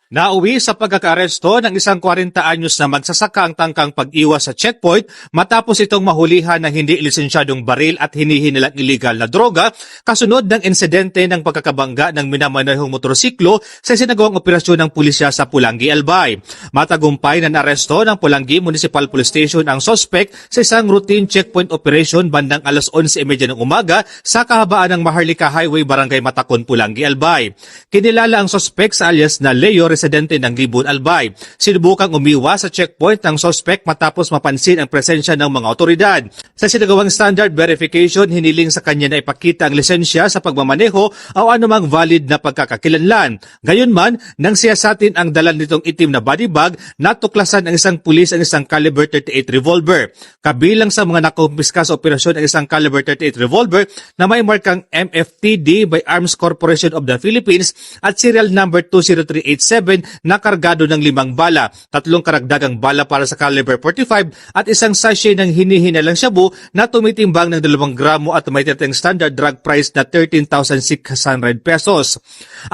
Nauwi sa pagkakaaresto ng isang 40 anyos na magsasaka ang tangkang pag-iwas sa checkpoint matapos itong mahulihan ng hindi lisensyadong baril at hinihinilang illegal na droga kasunod ng insidente ng pagkakabangga ng minamanehong motorsiklo sa isinagawang operasyon ng pulisya sa Pulangi, Albay. Matagumpay na naresto ng Pulangi Municipal Police Station ang sospek sa isang routine checkpoint operation bandang alas 11:30 ng umaga sa kahabaan ng Maharlika Highway, Barangay Matacon, Pulangi, Albay. Kinilala ang sospek sa alias na Leo, residente ng Libon, Albay. Sinubukang umiwas sa checkpoint ng sospek matapos mapansin ang presensya ng mga otoridad. Sa sinagawang standard verification, hiniling sa kanya na ipakita ang lisensya sa pagmamaneho o anumang valid na pagkakakilanlan. Gayunman, nang siyasatin ang dala nitong itim na body bag, natuklasan ng isang pulis ang isang caliber 38 revolver. Kabilang sa mga nakumpiska sa operasyon ang isang caliber 38 revolver na may markang MFTD by Arms Corporation of the Philippines at serial number 20387 na kargado ng 5 bala, 3 karagdagang bala para sa caliber 45 at isang sachet ng hinihinalang shabu na tumitimbang ng 2 gramo at may titeng standard drug price na 13,600 pesos.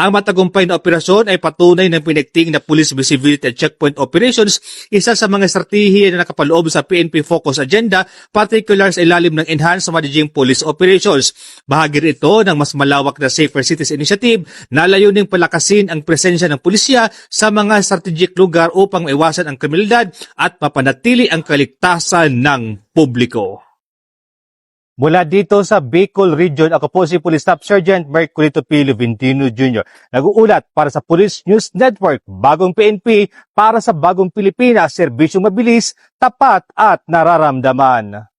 Ang matagumpay na operasyon ay patunay ng pinigting na police visibility at checkpoint operations, isa sa mga estratehiya na nakapaloob sa PNP Focus Agenda, particular sa ilalim ng Enhanced Managing Police Operations. Bahagi rito ng mas malawak na Safer Cities Initiative na layuning palakasin ang presensya ng pulisya sa mga strategic lugar upang maiwasan ang kriminalidad at mapanatili ang kaligtasan ng publiko. Mula dito sa Bicol Region, ako po si Police Staff Sergeant Merculito P. Luventino Jr. Nag-uulat para sa Police News Network, Bagong PNP, para sa Bagong Pilipinas, serbisyong mabilis, tapat at nararamdaman.